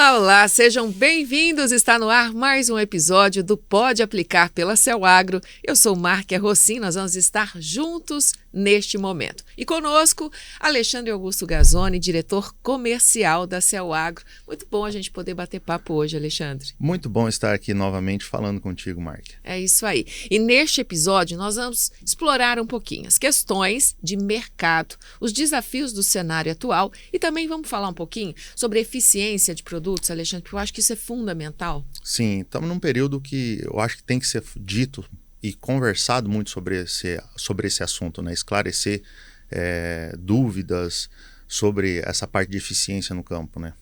Olá, olá, sejam bem-vindos. Está no ar mais um episódio do Pode Aplicar pela Céu Agro. Eu sou Márcia Rossim, nós vamos estar juntos neste momento. E conosco, Alexandre Augusto Gazzoni, diretor comercial da Céu Agro. Muito bom a gente poder bater papo hoje, Alexandre. Muito bom estar aqui novamente falando contigo, Márcia. É isso aí. E neste episódio nós vamos explorar um pouquinho as questões de mercado, os desafios do cenário atual e também vamos falar um pouquinho sobre a eficiência de produtos, Alexandre, porque eu acho que isso é fundamental. Sim, estamos num período que eu acho que tem que ser dito e conversado muito sobre esse assunto, né? Esclarecer dúvidas sobre essa parte de eficiência no campo, né?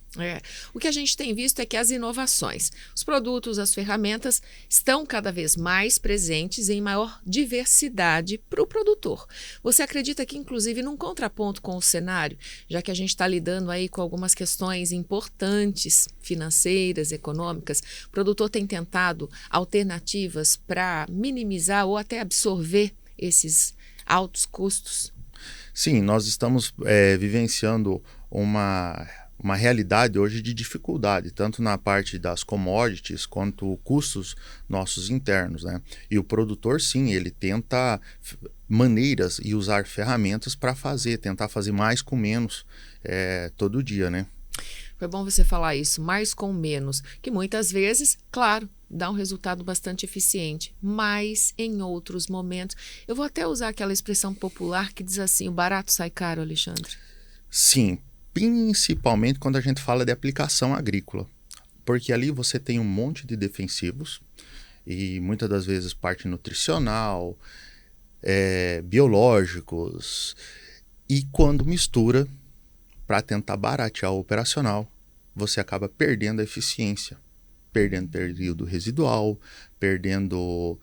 O que a gente tem visto é que as inovações, os produtos, as ferramentas estão cada vez mais presentes em maior diversidade para o produtor. Você acredita que, inclusive, num contraponto com o cenário, já que a gente está lidando aí com algumas questões importantes, financeiras, econômicas, o produtor tem tentado alternativas para minimizar ou até absorver esses altos custos? Sim, nós estamos vivenciando uma realidade hoje de dificuldade, tanto na parte das commodities quanto custos nossos internos, né? E o produtor, sim, ele tenta maneiras e usar ferramentas para tentar fazer mais com menos todo dia, né? Foi bom você falar isso, mais com menos, que muitas vezes, claro, dá um resultado bastante eficiente, mas em outros momentos, eu vou até usar aquela expressão popular que diz assim, o barato sai caro, Alexandre. Sim, principalmente quando a gente fala de aplicação agrícola, porque ali você tem um monte de defensivos e muitas das vezes parte nutricional, biológicos, e quando mistura para tentar baratear o operacional, você acaba perdendo a eficiência, perdendo período residual, perdendo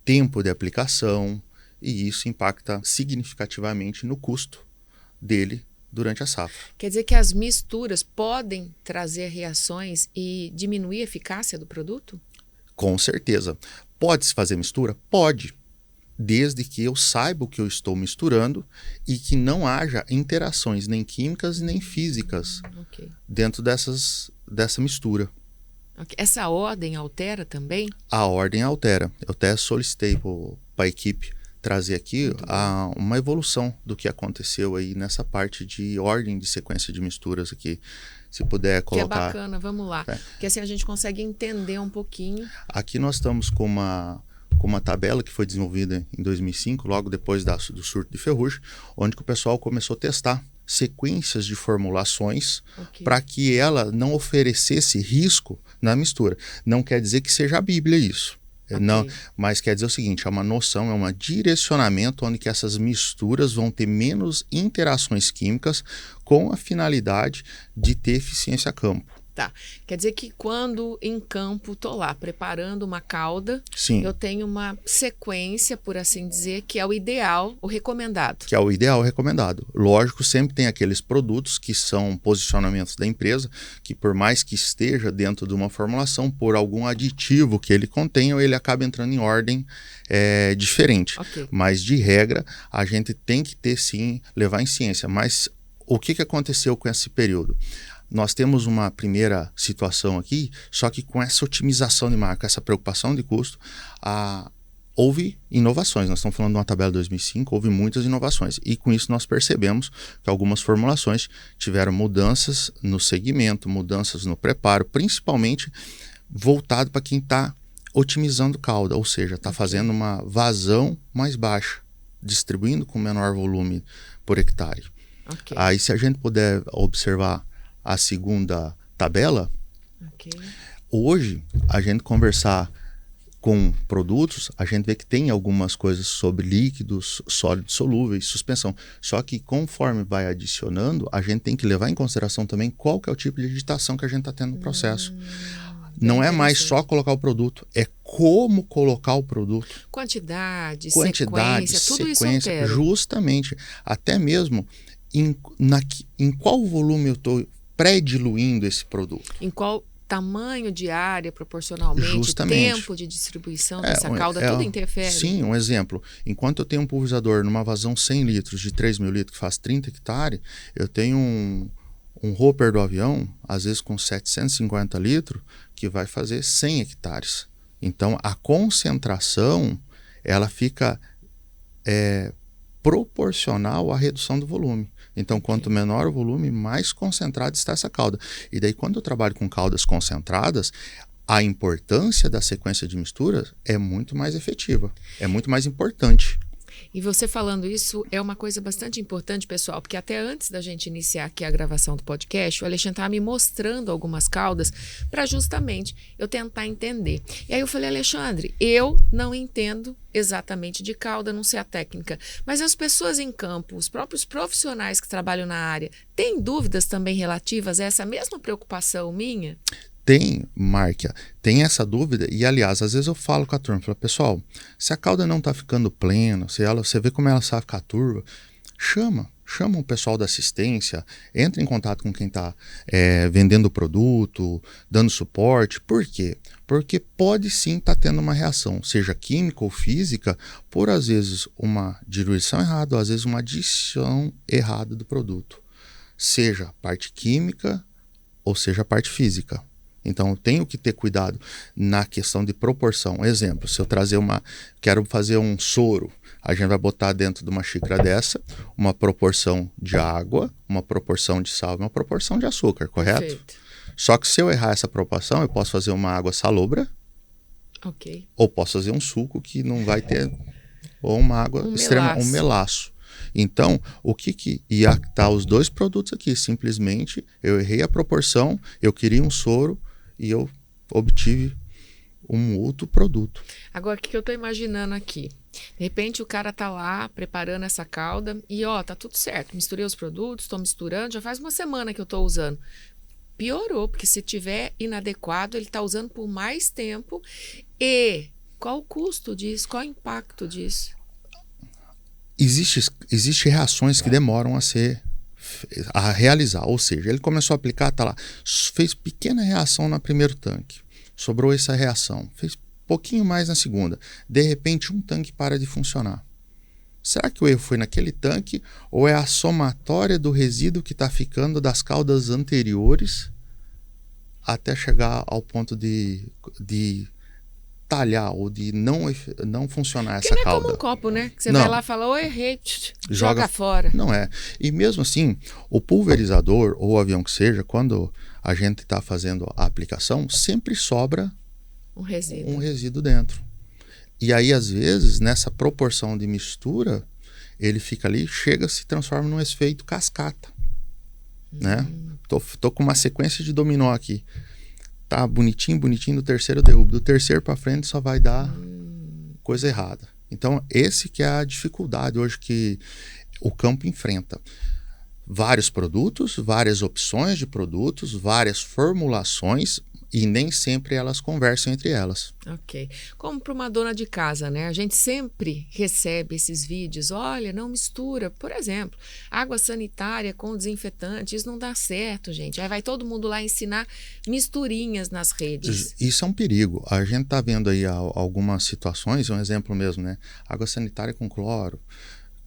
tempo de aplicação, e isso impacta significativamente no custo dele durante a safra. Quer dizer que as misturas podem trazer reações e diminuir a eficácia do produto? Com certeza. Pode-se fazer mistura? Pode. Desde que eu saiba o que eu estou misturando e que não haja interações nem químicas nem físicas dentro dessa mistura. Essa ordem altera também? A ordem altera. Eu até solicitei para a equipe trazer aqui uma evolução do que aconteceu aí nessa parte de ordem de sequência de misturas aqui. Se puder colocar. Que é bacana, vamos lá. Porque assim a gente consegue entender um pouquinho. Aqui nós estamos com uma tabela que foi desenvolvida em 2005, logo depois do surto de ferrugem, onde que o pessoal começou a testar sequências de formulações para que ela não oferecesse risco na mistura. Não quer dizer que seja a Bíblia isso. Não, mas quer dizer o seguinte, é uma noção, é um direcionamento onde que essas misturas vão ter menos interações químicas com a finalidade de ter eficiência a campo. Tá. Quer dizer que quando em campo estou lá preparando uma calda, sim, eu tenho uma sequência, por assim dizer, que é o ideal, o recomendado. Que é o ideal, o recomendado. Lógico, sempre tem aqueles produtos que são posicionamentos da empresa, que por mais que esteja dentro de uma formulação, por algum aditivo que ele contenha, ele acaba entrando em ordem diferente. Mas de regra, a gente tem que ter sim, levar em ciência. Mas o que aconteceu com esse período? Nós temos uma primeira situação aqui, só que com essa otimização de marca, essa preocupação de custo, houve inovações. Nós estamos falando de uma tabela de 2005, houve muitas inovações. E com isso nós percebemos que algumas formulações tiveram mudanças no segmento, mudanças no preparo, principalmente voltado para quem está otimizando calda, ou seja, está fazendo uma vazão mais baixa, distribuindo com menor volume por hectare. Aí se a gente puder observar a segunda tabela, hoje a gente conversar com produtos, a gente vê que tem algumas coisas sobre líquidos, sólidos solúveis, suspensão. Só que conforme vai adicionando, a gente tem que levar em consideração também qual que é o tipo de agitação que a gente está tendo no processo. Não é mais só colocar o produto, é como colocar o produto. Quantidade, sequência, tudo isso altera. Justamente. Até mesmo em qual volume eu estou pré-diluindo esse produto. Em qual tamanho de área proporcionalmente, justamente, tempo de distribuição dessa calda, tudo interfere. Sim, um exemplo. Enquanto eu tenho um pulverizador numa vazão 100 litros de 3.000 litros que faz 30 hectares, eu tenho um hopper do avião, às vezes com 750 litros, que vai fazer 100 hectares. Então, a concentração, ela fica proporcional à redução do volume. Então, quanto menor o volume, mais concentrada está essa calda. E daí, quando eu trabalho com caldas concentradas, a importância da sequência de misturas é muito mais efetiva, é muito mais importante. E você falando isso é uma coisa bastante importante, pessoal, porque até antes da gente iniciar aqui a gravação do podcast, o Alexandre estava me mostrando algumas caldas para justamente eu tentar entender. E aí eu falei, Alexandre, eu não entendo exatamente de calda, não sei a técnica, mas as pessoas em campo, os próprios profissionais que trabalham na área, têm dúvidas também relativas a essa mesma preocupação minha? Tem, Márcia, tem essa dúvida e, aliás, às vezes eu falo com a turma, falo, pessoal, se a calda não está ficando plena, você vê como ela está ficar turva, chama o pessoal da assistência, entra em contato com quem está vendendo o produto, dando suporte. Por quê? Porque pode sim estar tendo uma reação, seja química ou física, por às vezes uma diluição errada, ou às vezes uma adição errada do produto, seja a parte química ou seja a parte física. Então, eu tenho que ter cuidado na questão de proporção. Exemplo, se eu quero fazer um soro, a gente vai botar dentro de uma xícara dessa uma proporção de água, uma proporção de sal e uma proporção de açúcar, correto? Perfeito. Só que se eu errar essa proporção, eu posso fazer uma água salobra, ou posso fazer um suco que não vai ter, ou uma água um melaço. Então, ia estar os dois produtos aqui? Simplesmente, eu errei a proporção, eu queria um soro, e eu obtive um outro produto. Agora, o que eu estou imaginando aqui? De repente, o cara tá lá preparando essa calda e, tá tudo certo. Misturei os produtos, estou misturando, já faz uma semana que eu estou usando. Piorou, porque se tiver inadequado, ele está usando por mais tempo. E qual o custo disso? Qual o impacto disso? Existem reações que demoram a realizar, ou seja, ele começou a aplicar, tá lá, fez pequena reação no primeiro tanque, sobrou essa reação, fez pouquinho mais na segunda, de repente um tanque para de funcionar. Será que o erro foi naquele tanque ou é a somatória do resíduo que está ficando das caldas anteriores até chegar ao ponto de talhar ou de não funcionar essa calda? Não é como um copo, né? Que você vai lá e fala, errei, joga fora. Não é. E mesmo assim, o pulverizador ou o avião que seja, quando a gente está fazendo a aplicação, sempre sobra um resíduo dentro. E aí, às vezes, nessa proporção de mistura, ele fica ali, se transforma num efeito cascata. Né? Tô com uma sequência de dominó aqui. Tá bonitinho, do terceiro eu derrubo. Do terceiro para frente só vai dar coisa errada. Então, esse que é a dificuldade hoje que o campo enfrenta. Vários produtos, várias opções de produtos, várias formulações e nem sempre elas conversam entre elas. Ok. Como para uma dona de casa, né? A gente sempre recebe esses vídeos, olha, não mistura, por exemplo, água sanitária com desinfetante, isso não dá certo, gente. Aí vai todo mundo lá ensinar misturinhas nas redes. Isso é um perigo. A gente está vendo aí algumas situações, um exemplo mesmo, né? Água sanitária com cloro.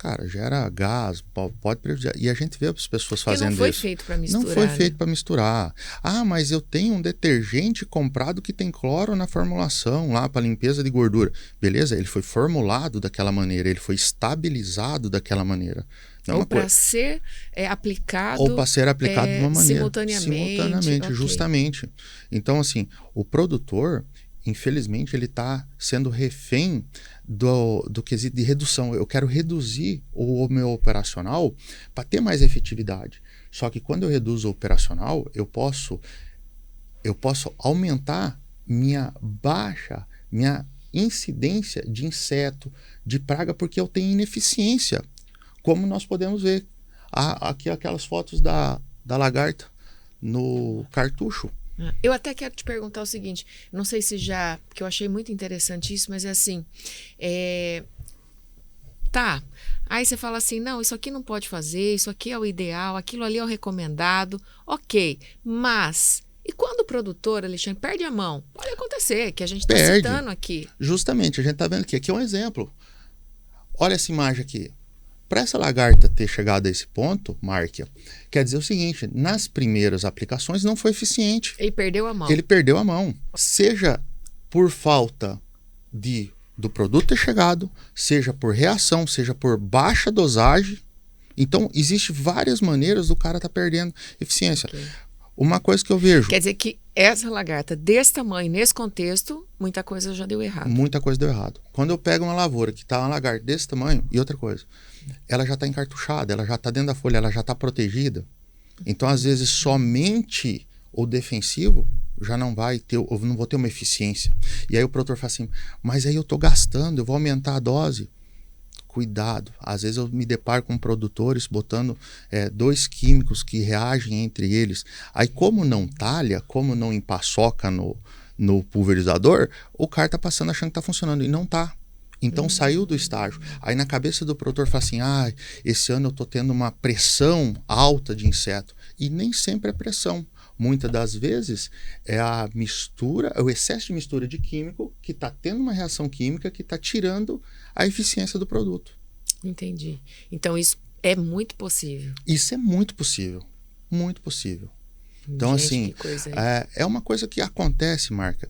Cara, gera gás, pode prejudicar. E a gente vê as pessoas fazendo isso. Não foi feito para misturar. Não foi feito para misturar. Ah, mas eu tenho um detergente comprado que tem cloro na formulação lá para limpeza de gordura. Beleza, ele foi formulado daquela maneira, ele foi estabilizado daquela maneira. Ou para ser aplicado. Ou para ser aplicado de uma maneira. Simultaneamente, okay. Justamente. Então, assim, o produtor, infelizmente, ele está sendo refém do quesito de redução. Eu quero reduzir o meu operacional para ter mais efetividade. Só que quando eu reduzo o operacional, eu posso aumentar minha incidência de inseto, de praga, porque eu tenho ineficiência. Como nós podemos ver aqui aquelas fotos da lagarta no cartucho. Eu até quero te perguntar o seguinte, não sei se porque eu achei muito interessante isso, mas é assim, aí você fala assim, não, isso aqui não pode fazer, isso aqui é o ideal, aquilo ali é o recomendado, ok, mas e quando o produtor, Alexandre, perde a mão? Pode acontecer, que a gente está citando aqui. Justamente, a gente está vendo aqui é um exemplo. Olha essa imagem aqui. Para essa lagarta ter chegado a esse ponto, Márcia, quer dizer o seguinte, nas primeiras aplicações não foi eficiente. Ele perdeu a mão. Ele perdeu a mão. Seja por falta do produto ter chegado, seja por reação, seja por baixa dosagem. Então, existem várias maneiras do cara estar perdendo eficiência. Okay. Uma coisa que eu vejo... Quer dizer que essa lagarta desse tamanho, nesse contexto, muita coisa já deu errado. Muita coisa deu errado. Quando eu pego uma lavoura que está uma lagarta desse tamanho, e outra coisa, ela já está encartuchada, ela já está dentro da folha, ela já está protegida. Então, às vezes, somente o defensivo já não vai ter, eu não vou ter uma eficiência. E aí o produtor fala assim, mas aí eu estou gastando, eu vou aumentar a dose. Cuidado, às vezes eu me deparo com produtores botando 2 químicos que reagem entre eles. Aí como não talha, como não empaçoca no pulverizador, o cara tá passando achando que tá funcionando e não tá. Então saiu do estágio. Aí na cabeça do produtor fala assim, esse ano eu tô tendo uma pressão alta de inseto. E nem sempre é pressão. Muitas das vezes é a mistura, o excesso de mistura de químico que está tendo uma reação química que está tirando a eficiência do produto. Entendi. Então isso é muito possível. Isso é muito possível. Muito possível. Então, gente, assim, que coisa é uma coisa que acontece, Marca.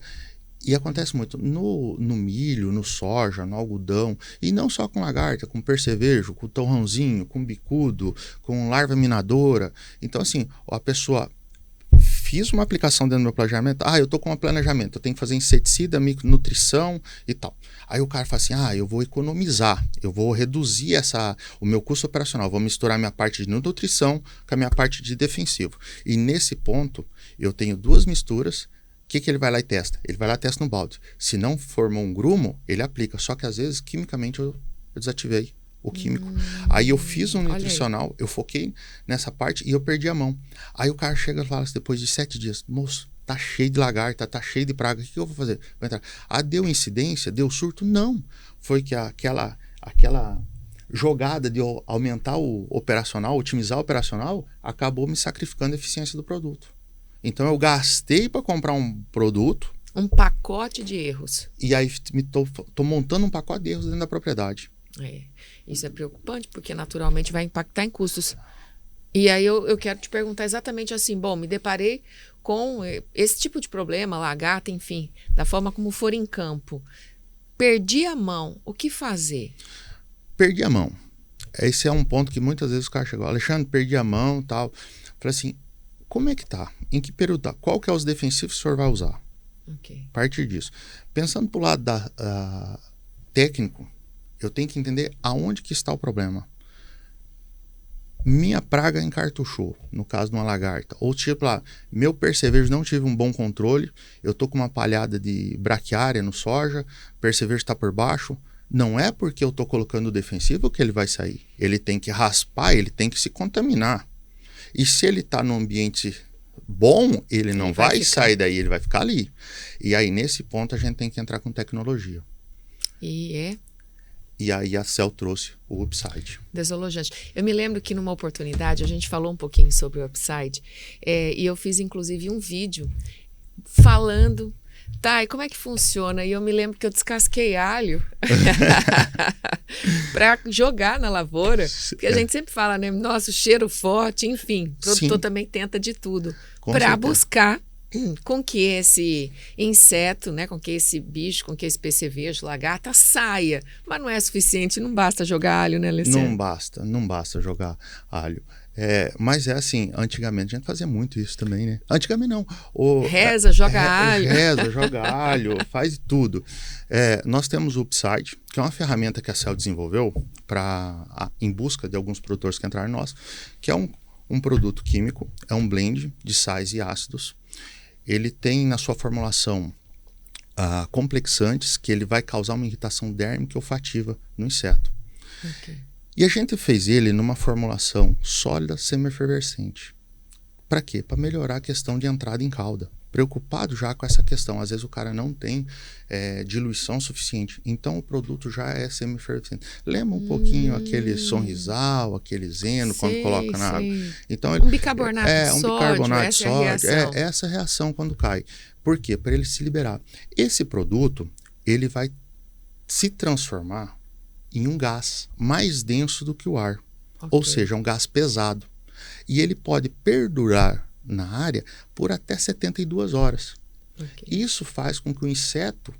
E acontece muito no milho, no soja, no algodão, e não só com lagarta, com percevejo, com torrãozinho, com bicudo, com larva minadora. Então, assim, a pessoa... Fiz uma aplicação dentro do meu planejamento. Eu tô com um planejamento, eu tenho que fazer inseticida, micronutrição e tal. Aí o cara fala assim, eu vou economizar, eu vou reduzir o meu custo operacional, vou misturar minha parte de nutrição com a minha parte de defensivo. E nesse ponto, eu tenho 2 misturas. O que ele vai lá e testa? Ele vai lá e testa no balde. Se não formou um grumo, ele aplica. Só que às vezes, quimicamente, eu desativei o químico. Aí eu fiz um nutricional, eu foquei nessa parte e eu perdi a mão. Aí o cara chega e fala assim, depois de 7 dias, moço, tá cheio de lagarta, tá cheio de praga, o que eu vou fazer? Vou entrar. Deu incidência? Deu surto? Não. Foi que aquela jogada de aumentar o operacional, otimizar o operacional, acabou me sacrificando a eficiência do produto. Então eu gastei para comprar um produto. Um pacote de erros. E aí tô montando um pacote de erros dentro da propriedade. Isso é preocupante, porque naturalmente vai impactar em custos. E aí eu quero te perguntar exatamente assim, me deparei com esse tipo de problema, lagarta, enfim, da forma como for em campo. Perdi a mão, o que fazer? Perdi a mão. Esse é um ponto que muitas vezes o cara chegou, Alexandre, perdi a mão e tal. Falei assim, como é que tá? Em que período tá? Qual que é os defensivos que o senhor vai usar? Okay. A partir disso. Pensando pro lado técnico, eu tenho que entender aonde que está o problema. Minha praga encartuchou, no caso de uma lagarta. Ou tipo lá, meu percevejo não tive um bom controle, eu tô com uma palhada de braquiária no soja, percevejo está por baixo. Não é porque eu tô colocando o defensivo que ele vai sair. Ele tem que raspar, ele tem que se contaminar. E se ele está num ambiente bom, ele não vai sair daí, ele vai ficar ali. E aí, nesse ponto, a gente tem que entrar com tecnologia. E aí a Cell trouxe o Upside. Desolojante. Eu me lembro que numa oportunidade a gente falou um pouquinho sobre o Upside e eu fiz inclusive um vídeo falando, e como é que funciona? E eu me lembro que eu descasquei alho para jogar na lavoura, porque a gente sempre fala, né? Nossa, cheiro forte, enfim, o produtor também tenta de tudo para buscar com que esse inseto, né, com que esse bicho, com que esse percevejo, lagarta, saia. Mas não é suficiente, não basta jogar alho, né, Alessandro? Não basta jogar alho. Mas é assim, antigamente a gente fazia muito isso também, né? Antigamente não. Joga alho. Joga alho, faz tudo. Nós temos o Upside, que é uma ferramenta que a Cell desenvolveu em busca de alguns produtores que entraram em nós, que é um produto químico, é um blend de sais e ácidos. Ele tem na sua formulação complexantes que ele vai causar uma irritação dérmica e olfativa no inseto. Okay. E a gente fez ele numa formulação sólida semi-efervescente. Para quê? Para melhorar a questão de entrada em cauda. Preocupado já com essa questão. Às vezes o cara não tem diluição suficiente. Então o produto já é semi-efervescente. Lembra um pouquinho aquele Sonrisal, aquele Zeno, quando coloca na água. Então, um bicarbonato de sódio. Bicarbonato de sódio. É Essa reação quando cai. Por quê? Para ele se liberar. Esse produto, ele vai se transformar em um gás mais denso do que o ar, ou seja, um gás pesado. E ele pode perdurar na área por até 72 horas. Isso faz com que o inseto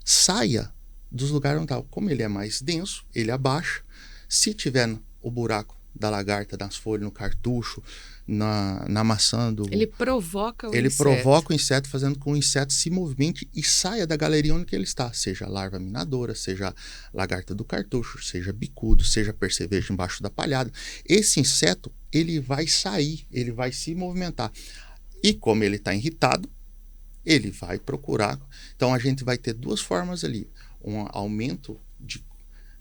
saia dos lugares onde está. Como ele é mais denso, ele abaixa. Se tiver o buraco da lagarta, nas folhas, no cartucho, na maçã do... Ele provoca o Ele inseto. provoca o inseto, fazendo com que o inseto se movimente e saia da galeria onde ele está. Seja a larva minadora, seja a lagarta do cartucho, seja bicudo, seja percevejo embaixo da palhada. Esse inseto, ele vai sair, ele vai se movimentar. E como ele está irritado, ele vai procurar. Então a gente vai ter duas formas ali. Um aumento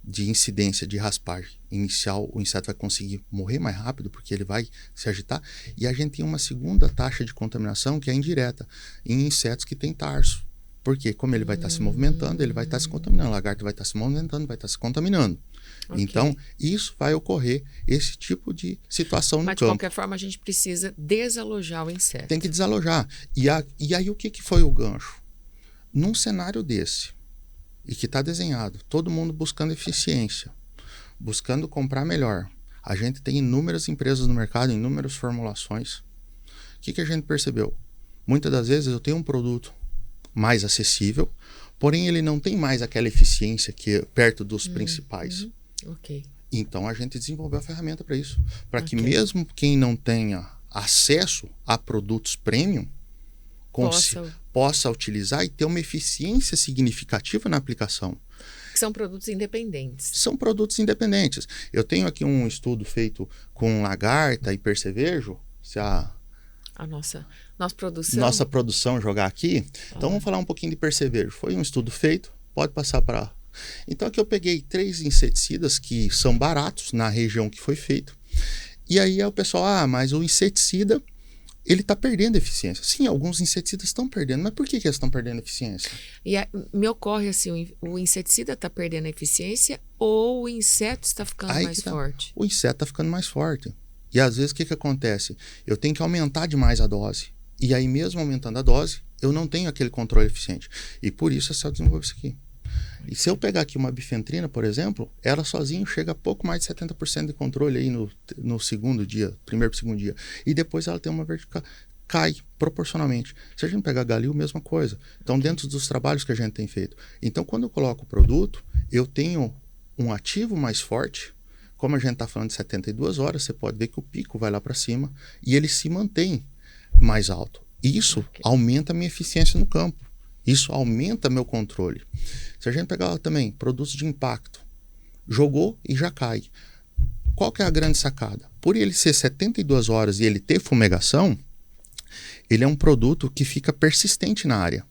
de incidência de raspagem inicial, o inseto vai conseguir morrer mais rápido porque ele vai se agitar, e a gente tem uma segunda taxa de contaminação que é indireta, em insetos que têm tarso. Porque como ele vai estar se movimentando, ele vai estar se contaminando, a lagarta vai estar se movimentando, vai estar se contaminando. Então, isso vai ocorrer, esse tipo de situação no campo. Mas de qualquer forma a gente precisa desalojar o inseto. Tem que desalojar. E aí o que foi o gancho? Num cenário desse, e que está desenhado, todo mundo buscando eficiência, buscando comprar melhor. A gente tem inúmeras empresas no mercado, inúmeras formulações. O que a gente percebeu? Muitas das vezes eu tenho um produto mais acessível, porém ele não tem mais aquela eficiência que é perto dos principais. Então a gente desenvolveu a ferramenta para isso, para que mesmo quem não tenha acesso a produtos premium, possa utilizar e ter uma eficiência significativa na aplicação. São produtos independentes. São produtos independentes. Eu tenho aqui um estudo feito com lagarta e percevejo. Se nossa produção jogar aqui. Então vamos falar um pouquinho de percevejo. Foi um estudo feito, pode passar para... Então aqui eu peguei 3 inseticidas que são baratos na região que foi feito. E aí o pessoal, mas o inseticida... ele está perdendo eficiência. Sim, alguns inseticidas estão perdendo, mas por que eles estão perdendo eficiência? Me ocorre assim, o inseticida está perdendo a eficiência ou o inseto está ficando mais forte? O inseto está ficando mais forte. E às vezes o que acontece? Eu tenho que aumentar demais a dose. E aí mesmo aumentando a dose, eu não tenho aquele controle eficiente. E por isso a Cell desenvolveu isso aqui. E se eu pegar aqui uma bifentrina, por exemplo, ela sozinha chega a pouco mais de 70% de controle aí no segundo dia, primeiro para o segundo dia. E depois ela tem uma vertical, cai proporcionalmente. Se a gente pegar Galil, mesma coisa. Então, dentro dos trabalhos que a gente tem feito. Então, quando eu coloco o produto, eu tenho um ativo mais forte. Como a gente está falando de 72 horas, você pode ver que o pico vai lá para cima e ele se mantém mais alto. Isso aumenta a minha eficiência no campo. Isso aumenta meu controle. Se a gente pegar também produtos de impacto, jogou e já cai. Qual que é a grande sacada? Por ele ser 72 horas e ele ter fumegação, ele é um produto que fica persistente na área.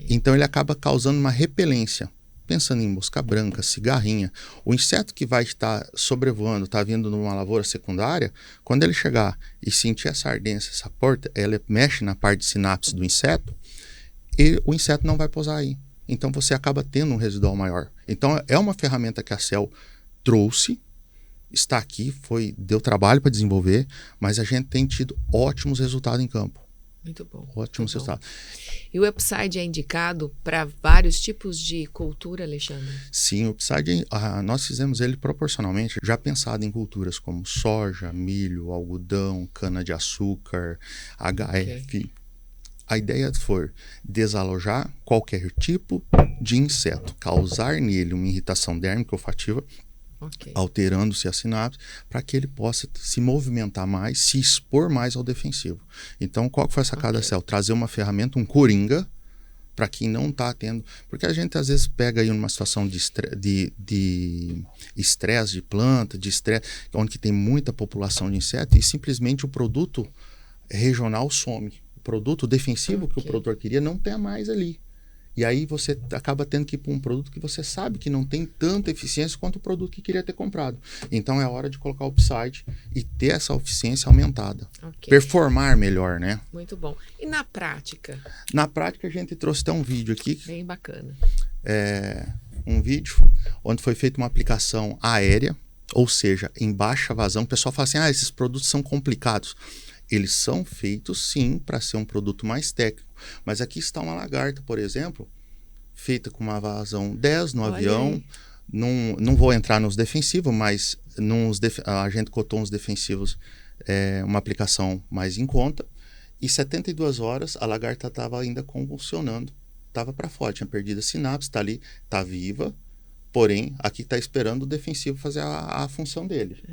Então ele acaba causando uma repelência. Pensando em mosca branca, cigarrinha, o inseto que vai estar sobrevoando, está vindo numa lavoura secundária, quando ele chegar e sentir essa ardência, essa porta, ela mexe na parte de sinapse do inseto, o inseto não vai pousar aí. Então você acaba tendo um residual maior. Então é uma ferramenta que a Cell trouxe, está aqui, deu trabalho para desenvolver, mas a gente tem tido ótimos resultados em campo. Muito bom. Ótimos resultados. E o Upside é indicado para vários tipos de cultura, Alexandre? Sim, o Upside, nós fizemos ele proporcionalmente, já pensado em culturas como soja, milho, algodão, cana-de-açúcar, HF. A ideia foi desalojar qualquer tipo de inseto, causar nele uma irritação dérmica olfativa, alterando-se a sinapse, para que ele possa se movimentar mais, se expor mais ao defensivo. Então, qual que foi a sacada da Cell? Trazer uma ferramenta, um coringa, para quem não está tendo... Porque a gente, às vezes, pega aí uma situação de estresse de planta, de estresse, onde tem muita população de inseto, e simplesmente o produto regional some. O produto defensivo que o produtor queria não tem mais ali. E aí você acaba tendo que ir para um produto que você sabe que não tem tanta eficiência quanto o produto que queria ter comprado. Então é hora de colocar o Upside e ter essa eficiência aumentada. Performar melhor, né? Muito bom. E na prática? Na prática a gente trouxe até um vídeo aqui. Bem bacana. Um vídeo onde foi feita uma aplicação aérea, ou seja, em baixa vazão. O pessoal fala assim, esses produtos são complicados. Eles são feitos, sim, para ser um produto mais técnico. Mas aqui está uma lagarta, por exemplo, feita com uma vazão 10 no avião, Não vou entrar nos defensivos, mas a gente cotou uns defensivos, uma aplicação mais em conta, e 72 horas a lagarta estava ainda convulsionando, estava para fora, tinha perdido a sinapse, está ali, está viva, porém, aqui está esperando o defensivo fazer a função dele.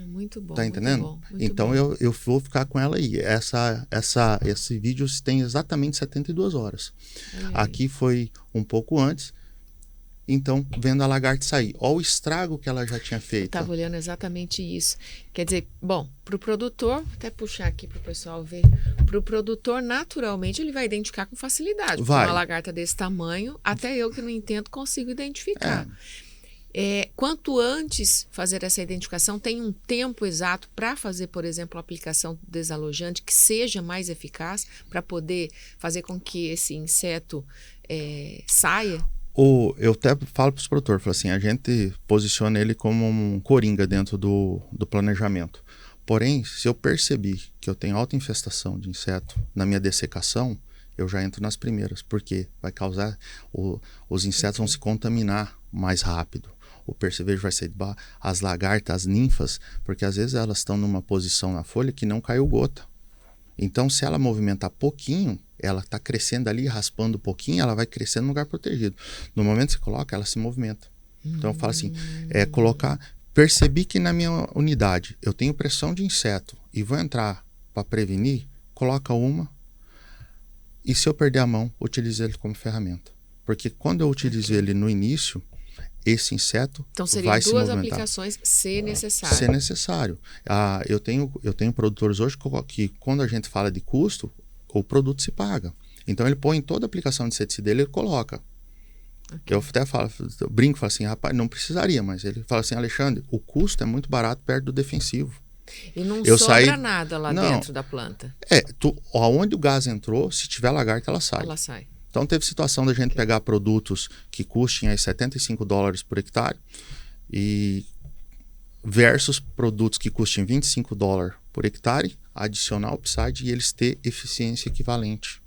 Muito bom. Tá entendendo? Muito bom, então bom. Eu vou ficar com ela aí. Esse vídeo tem exatamente 72 horas. Aqui foi um pouco antes. Então, vendo a lagarta sair. Olha o estrago que ela já tinha feito. Eu estava olhando exatamente isso. Quer dizer, bom, para o produtor, até puxar aqui para o pessoal ver, para o produtor, naturalmente, ele vai identificar com facilidade. Vai. Uma lagarta desse tamanho, até eu que não entendo, consigo identificar. Quanto antes fazer essa identificação, tem um tempo exato para fazer, por exemplo, a aplicação do desalojante que seja mais eficaz para poder fazer com que esse inseto saia? Eu até falo para os produtores, falo assim, a gente posiciona ele como um coringa dentro do planejamento. Porém, se eu percebi que eu tenho alta infestação de inseto na minha dessecação, eu já entro nas primeiras, porque vai causar, os insetos vão se contaminar mais rápido. O percevejo vai sair de baixo, as lagartas, as ninfas, porque às vezes elas estão numa posição na folha que não caiu gota. Então, se ela movimentar pouquinho, ela está crescendo ali, raspando um pouquinho, ela vai crescendo no lugar protegido. No momento que você coloca, ela se movimenta. Então, eu falo assim, percebi que na minha unidade eu tenho pressão de inseto e vou entrar para prevenir, coloca uma, e se eu perder a mão, utilizo ele como ferramenta. Porque quando eu utilizo ele no início, esse inseto então seriam vai se duas movimentar. aplicações se necessário. Se necessário. Eu tenho produtores hoje que quando a gente fala de custo, o produto se paga. Então ele põe em toda a aplicação de inseticida dele, ele coloca. Eu até brinco, falo assim, rapaz, não precisaria, mas ele fala assim, Alexandre, o custo é muito barato perto do defensivo. E não sobra nada lá dentro da planta. Aonde o gás entrou, se tiver lagarta, ela sai. Ela sai. Então teve situação da gente pegar produtos que custem aí $75 por hectare e versus produtos que custem $25 por hectare, adicionar upside e eles ter eficiência equivalente.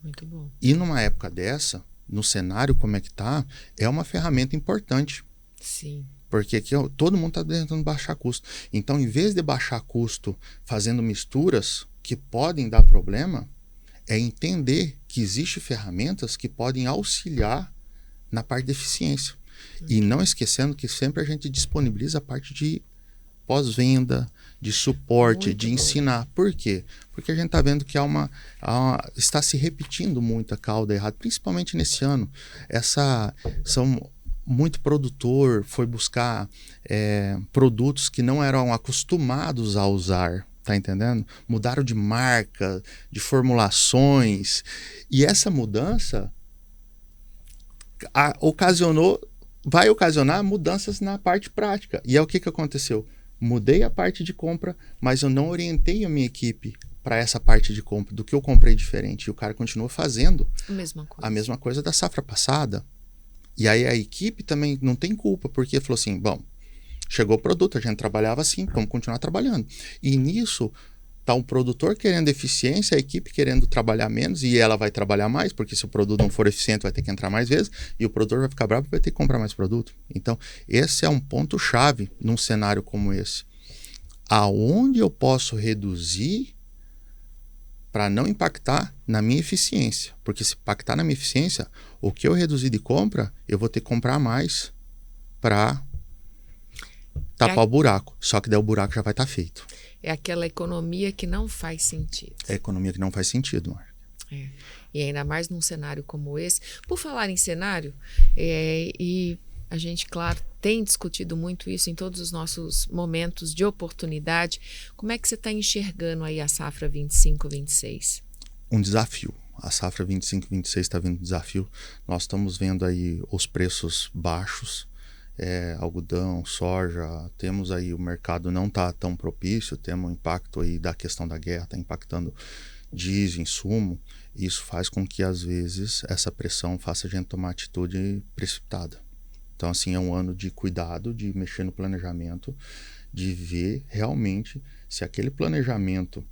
Muito bom. E numa época dessa, no cenário como é que tá, é uma ferramenta importante. Sim. Porque aqui todo mundo está tentando baixar custo. Então, em vez de baixar custo fazendo misturas que podem dar problema, é entender que existem ferramentas que podem auxiliar na parte de eficiência. E não esquecendo que sempre a gente disponibiliza a parte de pós-venda, de suporte, de ensinar. Por quê? Porque a gente está vendo que está se repetindo muito a cauda errada, principalmente nesse ano. Muito produtor foi buscar produtos que não eram acostumados a usar. Tá entendendo? Mudaram de marca, de formulações. E essa mudança vai ocasionar mudanças na parte prática. E é o que aconteceu? Mudei a parte de compra, mas eu não orientei a minha equipe para essa parte de compra, do que eu comprei diferente. E o cara continuou fazendo a mesma coisa da safra passada. E aí a equipe também não tem culpa, porque falou assim, bom, chegou o produto, a gente trabalhava assim, vamos continuar trabalhando. E nisso, tá um produtor querendo eficiência, a equipe querendo trabalhar menos, e ela vai trabalhar mais, porque se o produto não for eficiente, vai ter que entrar mais vezes, e o produtor vai ficar bravo e vai ter que comprar mais produto. Então, esse é um ponto-chave num cenário como esse. Aonde eu posso reduzir para não impactar na minha eficiência? Porque se impactar na minha eficiência, o que eu reduzir de compra, eu vou ter que comprar mais para tapar o buraco. Só que daí o buraco já vai estar feito. É aquela economia que não faz sentido. É a economia que não faz sentido, Mark. E ainda mais num cenário como esse. Por falar em cenário, e a gente, claro, tem discutido muito isso em todos os nossos momentos de oportunidade. Como é que você está enxergando aí a safra 25-26? Um desafio. A safra 25-26 está vindo desafio. Nós estamos vendo aí os preços baixos. Algodão, soja, temos aí o mercado não está tão propício, temos um impacto aí da questão da guerra, está impactando diesel, insumo, e isso faz com que às vezes essa pressão faça a gente tomar atitude precipitada. Então assim, é um ano de cuidado, de mexer no planejamento, de ver realmente se aquele planejamento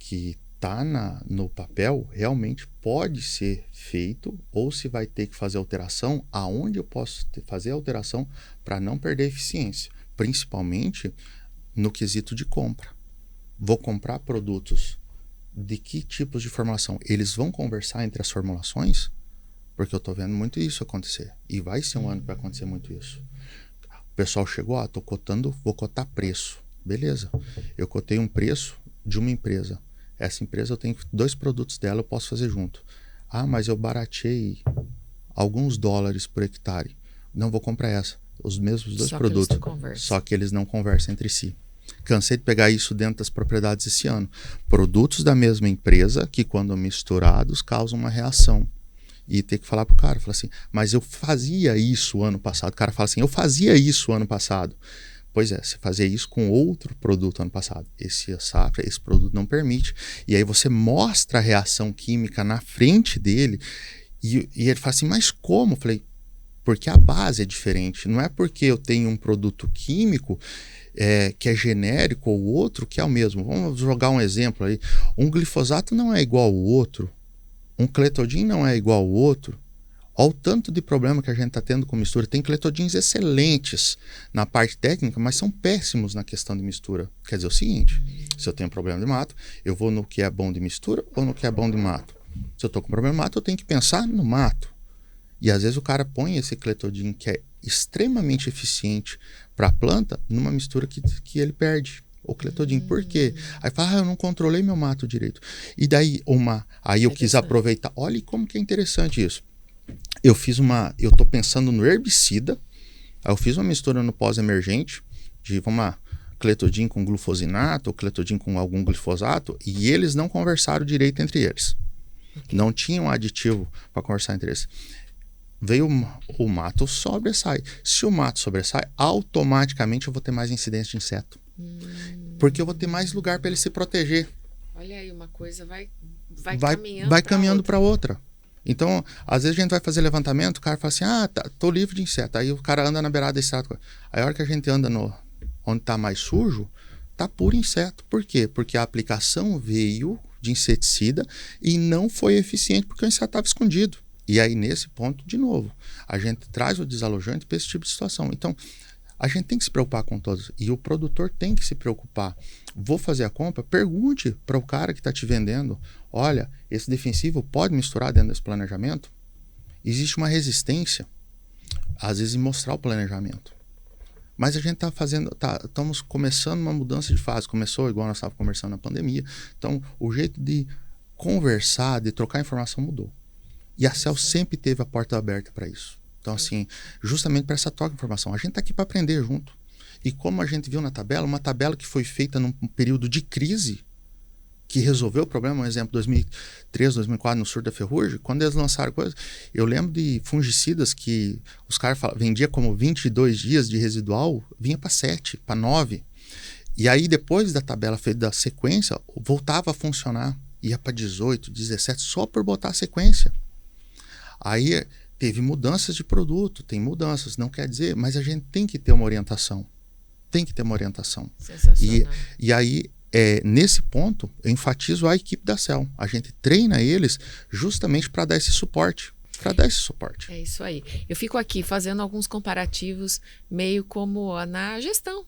que está no papel, realmente pode ser feito, ou se vai ter que fazer alteração, aonde eu posso fazer alteração para não perder eficiência, principalmente no quesito de compra. Vou comprar produtos de que tipos de formulação? Eles vão conversar entre as formulações? Porque eu estou vendo muito isso acontecer. E vai ser um ano que vai acontecer muito isso. O pessoal chegou, estou cotando, vou cotar preço. Beleza. Eu cotei um preço de uma empresa. Essa empresa eu tenho 2 produtos dela, eu posso fazer junto. Mas eu barateei alguns dólares por hectare. Não vou comprar essa. Os mesmos 2 produtos. Só que eles não conversam entre si. Cansei de pegar isso dentro das propriedades esse ano. Produtos da mesma empresa que, quando misturados, causam uma reação. E ter que falar pro cara, falar assim, mas eu fazia isso ano passado. O cara fala assim, eu fazia isso ano passado. Pois é, você fazia isso com outro produto ano passado. Esse produto não permite. E aí você mostra a reação química na frente dele e ele fala assim, mas como? Eu falei, porque a base é diferente. Não é porque eu tenho um produto químico que é genérico ou outro que é o mesmo. Vamos jogar um exemplo aí. Um glifosato não é igual ao outro. Um cletodin não é igual ao outro. Olha o tanto de problema que a gente está tendo com mistura. Tem cletodins excelentes na parte técnica, mas são péssimos na questão de mistura. Quer dizer o seguinte, se eu tenho problema de mato, eu vou no que é bom de mistura ou no que é bom de mato? Se eu estou com problema de mato, eu tenho que pensar no mato. E às vezes o cara põe esse cletodin que é extremamente eficiente para a planta numa mistura que ele perde. O cletodin. Por quê? Aí fala, eu não controlei meu mato direito. E daí aí eu quis aproveitar. Olha como que é interessante isso. Eu tô pensando no herbicida. Aí eu fiz uma mistura no pós-emergente de, cletodin com glufosinato ou cletodin com algum glifosato, e eles não conversaram direito entre eles. Não tinham aditivo para conversar entre eles. Veio o mato sobressai. Se o mato sobressai, automaticamente eu vou ter mais incidência de inseto. Porque eu vou ter mais lugar para ele se proteger. Olha aí, uma coisa vai caminhando para outra. Então, às vezes a gente vai fazer levantamento, o cara fala assim, tô livre de inseto. Aí o cara anda na beirada desse inseto. Aí a hora que a gente anda onde tá mais sujo, tá puro inseto. Por quê? Porque a aplicação veio de inseticida e não foi eficiente porque o inseto estava escondido. E aí, nesse ponto, de novo, a gente traz o desalojante para esse tipo de situação. Então, a gente tem que se preocupar com todos. E o produtor tem que se preocupar. Vou fazer a compra? Pergunte para o cara que está te vendendo. Olha, esse defensivo pode misturar dentro desse planejamento? Existe uma resistência, às vezes, em mostrar o planejamento. Mas a gente estamos começando uma mudança de fase. Começou igual nós estávamos conversando na pandemia. Então, o jeito de conversar, de trocar informação mudou. E a CEL sempre teve a porta aberta para isso. Então, assim, justamente para essa troca de informação. A gente está aqui para aprender junto. E como a gente viu na tabela, uma tabela que foi feita num período de crise, que resolveu o problema, um exemplo, 2003, 2004, no Sur da Ferrugem, quando eles lançaram coisas, eu lembro de fungicidas que os caras vendiam como 22 dias de residual, vinha para 7, para 9. E aí, depois da tabela feita da sequência, voltava a funcionar, ia para 18, 17, só por botar a sequência. Aí teve mudanças de produto, tem mudanças, não quer dizer, mas a gente tem que ter uma orientação. Tem que ter uma orientação. Sensacional. E aí, nesse ponto, eu enfatizo a equipe da CEL. A gente treina eles justamente para dar esse suporte. É isso aí. Eu fico aqui fazendo alguns comparativos, meio como na gestão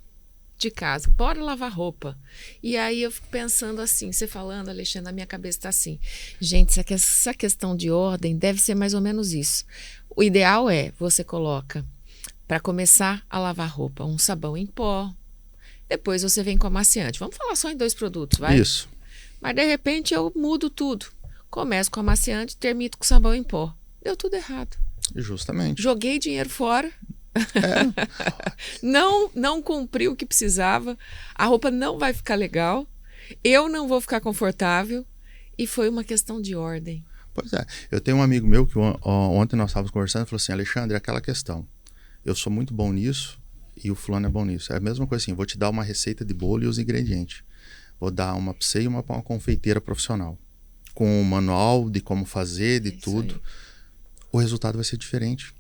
de casa. Bora lavar roupa. E aí eu fico pensando assim, você falando, Alexandre, na minha cabeça está assim. Gente, essa questão de ordem deve ser mais ou menos isso. O ideal é, você coloca, para começar a lavar roupa, um sabão em pó. Depois você vem com amaciante. Vamos falar só em 2 produtos, vai? Isso. Mas de repente eu mudo tudo. Começo com amaciante, termino com sabão em pó. Deu tudo errado. Justamente. Joguei dinheiro fora. Não cumpri o que precisava. A roupa não vai ficar legal. Eu não vou ficar confortável. E foi uma questão de ordem. Pois é. Eu tenho um amigo meu que ontem nós estávamos conversando e falou assim, Alexandre, aquela questão. Eu sou muito bom nisso e o fulano é bom nisso. É a mesma coisa assim, vou te dar uma receita de bolo e os ingredientes. Vou dar uma para você e uma para uma confeiteira profissional. Com um manual de como fazer, de tudo. Aí. O resultado vai ser diferente.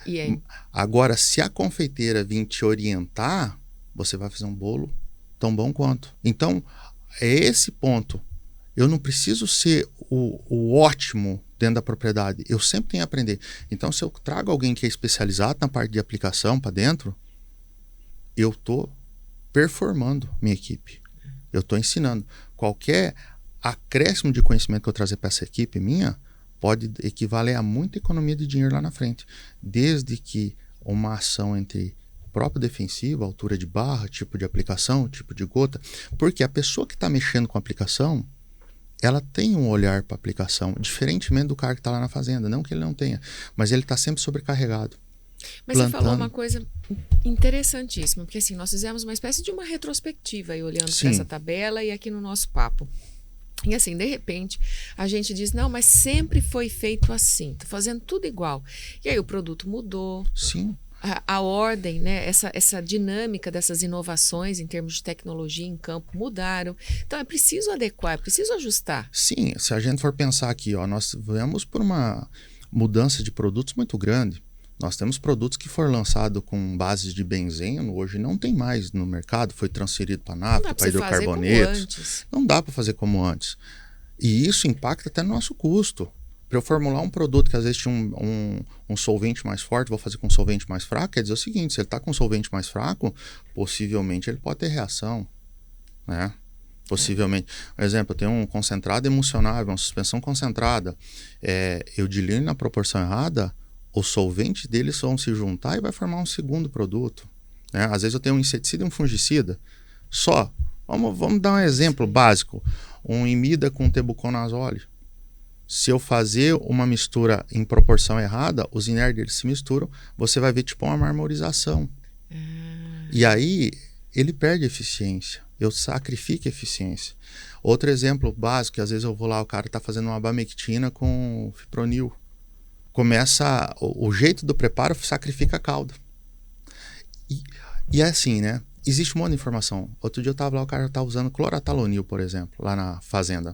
E aí? Agora, se a confeiteira vir te orientar, você vai fazer um bolo tão bom quanto. Então, é esse ponto. Eu não preciso ser o ótimo dentro da propriedade. Eu sempre tenho a aprender. Então, se eu trago alguém que é especializado na parte de aplicação para dentro, eu estou performando minha equipe. Eu estou ensinando. Qualquer acréscimo de conhecimento que eu trazer para essa equipe minha pode equivaler a muita economia de dinheiro lá na frente. Desde que uma ação entre o próprio defensivo, altura de barra, tipo de aplicação, tipo de gota, porque a pessoa que está mexendo com a aplicação, ela tem um olhar para a aplicação, diferentemente do cara que está lá na fazenda. Não que ele não tenha, mas ele está sempre sobrecarregado. Mas você falou uma coisa interessantíssima, porque assim, nós fizemos uma espécie de uma retrospectiva aí, olhando para essa tabela e aqui no nosso papo. E assim, de repente, a gente diz, não, mas sempre foi feito assim, tô fazendo tudo igual. E aí o produto mudou. Sim. A ordem, né, essa dinâmica dessas inovações em termos de tecnologia em campo mudaram. Então é preciso adequar, é preciso ajustar. Sim, se a gente for pensar aqui, ó, nós vamos por uma mudança de produtos muito grande. Nós temos produtos que foram lançados com bases de benzeno, hoje não tem mais no mercado, foi transferido para nafta, para hidrocarbonetos. Não dá para fazer como antes. E isso impacta até no nosso custo. Para eu formular um produto que às vezes tinha um solvente mais forte, vou fazer com um solvente mais fraco, quer dizer o seguinte, se ele está com um solvente mais fraco, possivelmente ele pode ter reação, né? Possivelmente. Por exemplo, eu tenho um concentrado emulsionável, uma suspensão concentrada, eu diluo na proporção errada, os solventes deles vão se juntar e vai formar um segundo produto, né? Às vezes eu tenho um inseticida e um fungicida, só. Vamos dar um exemplo básico, um imida com tebuconazole. Se eu fazer uma mistura em proporção errada, os inertes eles se misturam, você vai ver tipo uma marmorização. E aí ele perde eficiência. Eu sacrifico a eficiência. Outro exemplo básico, que às vezes eu vou lá, o cara está fazendo uma abamectina com fipronil. Começa, o jeito do preparo sacrifica a cauda. E é assim, né? Existe um monte de informação. Outro dia eu estava lá, o cara estava usando clorotalonil, por exemplo, lá na fazenda.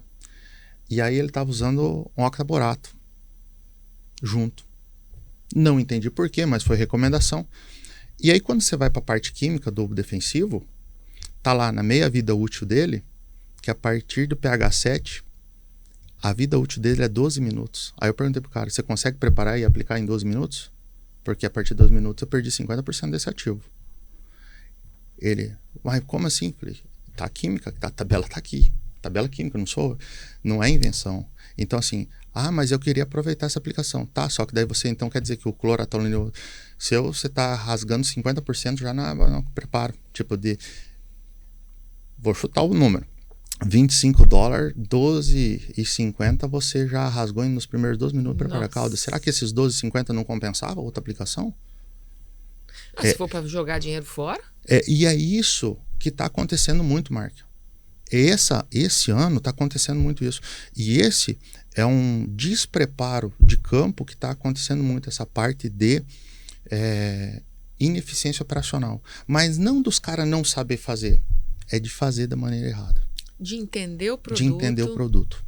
E aí ele estava usando um octaborato junto. Não entendi por quê, mas foi recomendação. E aí quando você vai para a parte química do defensivo, tá lá na meia vida útil dele, que a partir do pH 7, a vida útil dele é 12 minutos. Aí eu perguntei pro cara, você consegue preparar e aplicar em 12 minutos? Porque a partir de 12 minutos eu perdi 50% desse ativo. Ele, mas como assim? Falei, tá a química, a tabela tá aqui. Tabela química, não é invenção. Então assim, mas eu queria aproveitar essa aplicação. Tá, só que daí você então quer dizer que o clorotalonil seu, você tá rasgando 50% já no preparo. Tipo vou chutar o número. $25, 12,50 você já rasgou nos primeiros 12 minutos para preparar a calda. Será que esses 12,50 não compensava outra aplicação? Se for para jogar dinheiro fora? E é isso que está acontecendo muito, Mark. Esse ano está acontecendo muito isso. E esse é um despreparo de campo que está acontecendo muito, essa parte de ineficiência operacional. Mas não dos caras não saber fazer, é de fazer da maneira errada. De entender o produto. De entender o produto.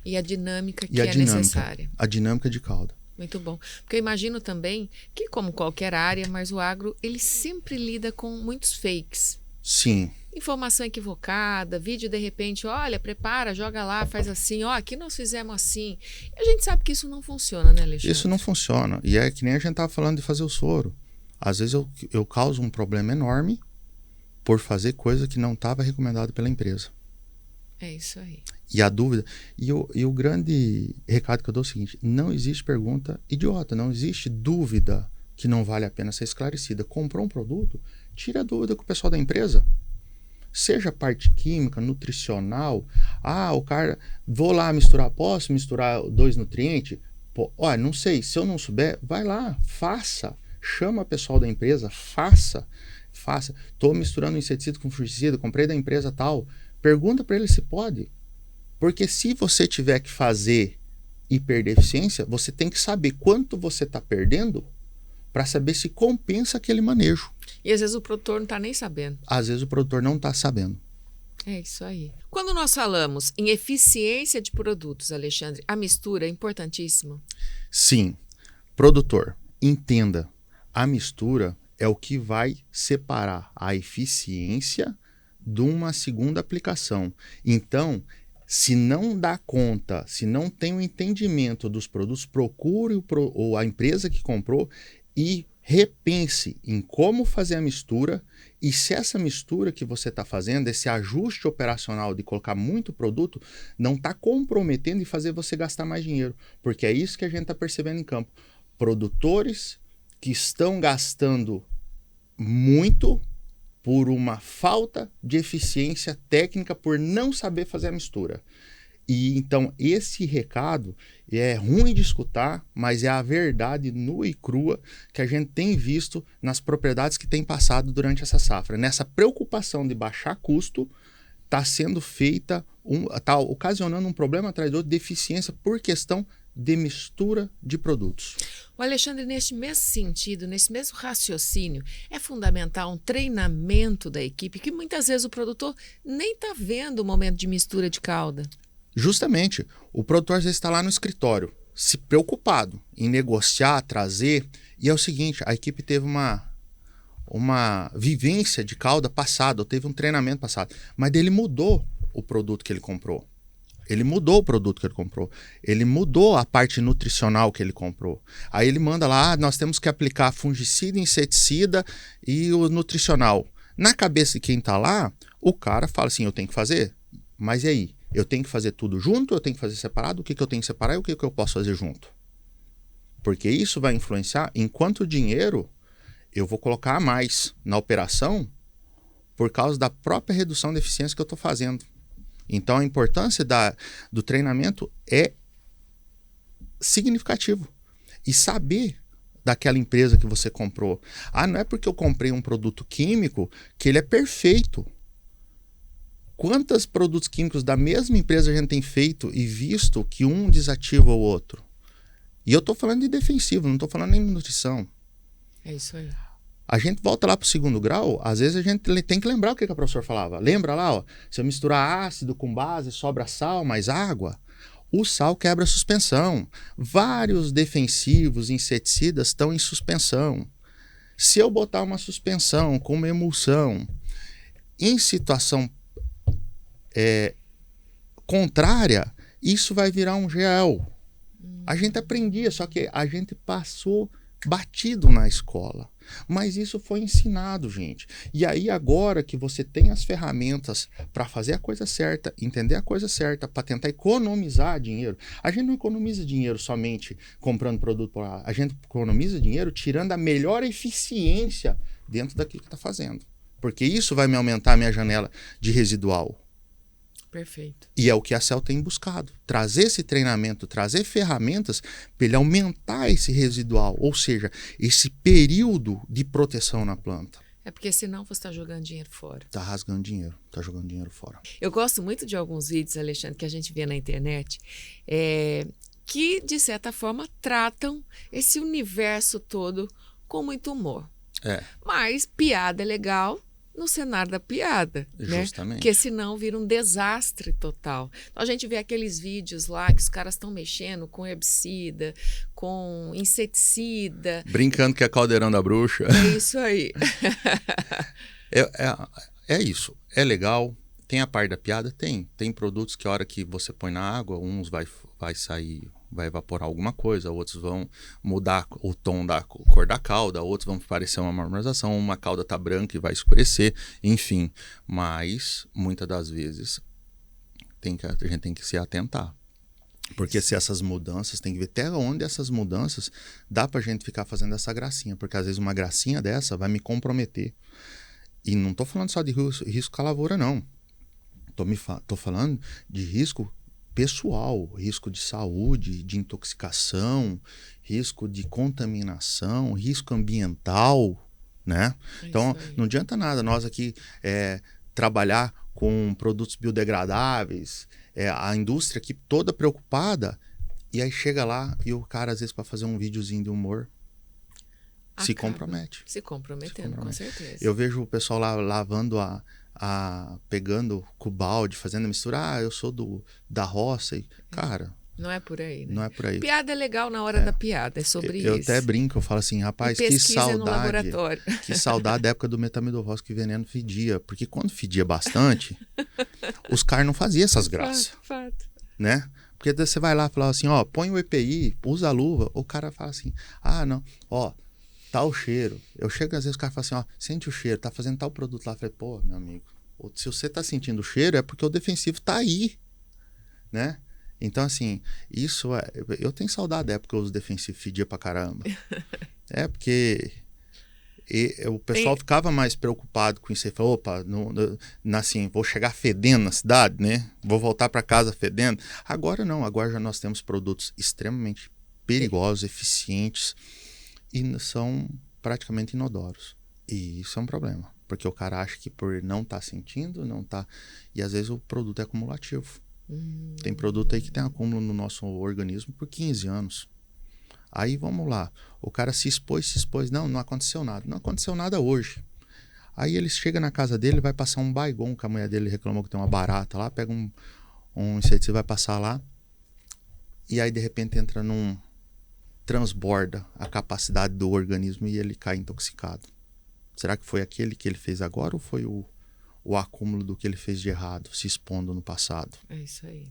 E a dinâmica que é necessária. A dinâmica de calda. Muito bom. Porque eu imagino também que, como qualquer área, mas o agro, ele sempre lida com muitos fakes. Sim. Informação equivocada, vídeo de repente, olha, prepara, joga lá, faz assim, aqui nós fizemos assim. E a gente sabe que isso não funciona, né, Alexandre? Isso não funciona. E é que nem a gente estava falando de fazer o soro. Às vezes eu causo um problema enorme por fazer coisa que não estava recomendado pela empresa. É isso aí. E a dúvida... E o grande recado que eu dou é o seguinte, não existe pergunta idiota, não existe dúvida que não vale a pena ser esclarecida. Comprou um produto, tira a dúvida com o pessoal da empresa. Seja parte química, nutricional, o cara, vou lá misturar, posso misturar 2 nutrientes? Não sei, se eu não souber, vai lá, faça, chama o pessoal da empresa, faça, estou misturando inseticida com fungicida, comprei da empresa tal, pergunta para ele se pode, porque se você tiver que fazer e perder eficiência, você tem que saber quanto você está perdendo para saber se compensa aquele manejo. E às vezes o produtor não está nem sabendo. Às vezes o produtor não está sabendo. É isso aí. Quando nós falamos em eficiência de produtos, Alexandre, a mistura é importantíssima? Sim. Produtor, entenda, a mistura é o que vai separar a eficiência de uma segunda aplicação. Então, Se não dá conta, se não tem o entendimento dos produtos, procure ou a empresa que comprou e repense em como fazer a mistura, e se essa mistura que você está fazendo, esse ajuste operacional de colocar muito produto, não está comprometendo e fazer você gastar mais dinheiro. Porque é isso que a gente está percebendo em campo. Produtores que estão gastando muito por uma falta de eficiência técnica, por não saber fazer a mistura. E então esse recado é ruim de escutar, mas é a verdade nua e crua que a gente tem visto nas propriedades que tem passado durante essa safra. Nessa preocupação de baixar custo, está sendo feita, está ocasionando um problema atrás do outro de eficiência por questão de mistura de produtos. O Alexandre, neste mesmo sentido, nesse mesmo raciocínio, é fundamental um treinamento da equipe que muitas vezes o produtor nem está vendo o momento de mistura de calda. Justamente, o produtor às vezes está lá no escritório, se preocupado em negociar, trazer, e é o seguinte, a equipe teve uma vivência de calda passada, ou teve um treinamento passado, mas ele mudou o produto que ele comprou. Ele mudou o produto que ele comprou. Ele mudou a parte nutricional que ele comprou. Aí ele manda lá, nós temos que aplicar fungicida, inseticida e o nutricional. Na cabeça de quem está lá, o cara fala assim, eu tenho que fazer, mas e aí? Eu tenho que fazer tudo junto, eu tenho que fazer separado, o que eu tenho que separar e o que eu posso fazer junto? Porque isso vai influenciar em quanto dinheiro eu vou colocar a mais na operação por causa da própria redução de eficiência que eu estou fazendo. Então a importância do treinamento é significativo. E saber daquela empresa que você comprou. Não é porque eu comprei um produto químico que ele é perfeito. Quantos produtos químicos da mesma empresa a gente tem feito e visto que um desativa o outro? E eu estou falando de defensivo, não estou falando nem de nutrição. É isso aí. A gente volta lá para o 2º grau, às vezes a gente tem que lembrar o que a professora falava. Lembra lá, ó, se eu misturar ácido com base, sobra sal mais água, o sal quebra a suspensão. Vários defensivos, inseticidas estão em suspensão. Se eu botar uma suspensão com uma emulsão em situação contrária, isso vai virar um gel. A gente aprendia, só que a gente passou batido na escola. Mas isso foi ensinado, gente. E aí agora que você tem as ferramentas para fazer a coisa certa, entender a coisa certa, para tentar economizar dinheiro. A gente não economiza dinheiro somente comprando produto por lá. A gente economiza dinheiro tirando a melhor eficiência dentro daquilo que está fazendo. Porque isso vai me aumentar a minha janela de residual. Perfeito. E é o que a Cell tem buscado. Trazer esse treinamento, trazer ferramentas para ele aumentar esse residual, ou seja, esse período de proteção na planta. É porque senão você está jogando dinheiro fora. Está rasgando dinheiro, está jogando dinheiro fora. Eu gosto muito de alguns vídeos, Alexandre, que a gente vê na internet, que, de certa forma, tratam esse universo todo com muito humor. Mas piada é legal no cenário da piada, justamente, né? Porque senão vira um desastre total. Então, a gente vê aqueles vídeos lá que os caras estão mexendo com herbicida, com inseticida. Brincando que é caldeirão da bruxa. É isso aí. É isso. É legal. Tem a parte da piada? Tem produtos que a hora que você põe na água, uns vai sair, vai evaporar alguma coisa, outros vão mudar o tom da cor da calda, outros vão parecer uma marmorização, uma calda tá branca e vai escurecer, enfim. Mas, muitas das vezes, a gente tem que se atentar. Porque se essas mudanças, tem que ver até onde essas mudanças dá pra gente ficar fazendo essa gracinha, porque às vezes uma gracinha dessa vai me comprometer. E não tô falando só de risco com a lavoura, não. Tô falando de risco pessoal, risco de saúde, de intoxicação, risco de contaminação, risco ambiental, né? Então, não adianta nada nós aqui trabalhar com produtos biodegradáveis, a indústria aqui toda preocupada, e aí chega lá e o cara, às vezes, para fazer um videozinho de humor, se compromete. Se comprometendo, com certeza. Eu vejo o pessoal lá lavando pegando com o balde, fazendo a mistura. Eu sou da roça. E, cara, Não é por aí, né? Não é por aí. Piada é legal na hora da piada, é sobre Eu isso. até brinco, eu falo assim, rapaz, que saudade. Que saudade da época do metamidovós que o veneno fedia. Porque quando fedia bastante, os caras não faziam essas graças. Fato. Né? Porque você vai lá e fala assim, ó, põe o EPI, usa a luva. O cara fala assim, ah, não, ó, tá o cheiro. Eu chego, às vezes o cara fala assim, ó, sente o cheiro, tá fazendo tal produto lá. Eu falei, pô, meu amigo, se você tá sentindo o cheiro é porque o defensivo tá aí, né? Então, assim, isso é... Eu tenho saudade da época que os defensivos fediam pra caramba. Porque o pessoal ficava mais preocupado com isso. Ele falou, opa, assim, vou chegar fedendo na cidade, né? Vou voltar para casa fedendo. Agora não, agora já nós temos produtos extremamente perigosos, eficientes e são praticamente inodoros. E isso é um problema, porque o cara acha que por não estar sentindo, não tá... E às vezes o produto é acumulativo. Tem produto aí que tem acúmulo no nosso organismo por 15 anos. Aí vamos lá, o cara se expôs, não aconteceu nada. Não aconteceu nada hoje. Aí ele chega na casa dele, vai passar um Baygon, que a mulher dele reclamou que tem uma barata lá, pega um inseticida, vai passar lá, e aí de repente entra transborda a capacidade do organismo e ele cai intoxicado. Será que foi aquele que ele fez agora ou foi o acúmulo do que ele fez de errado, se expondo no passado? É isso aí.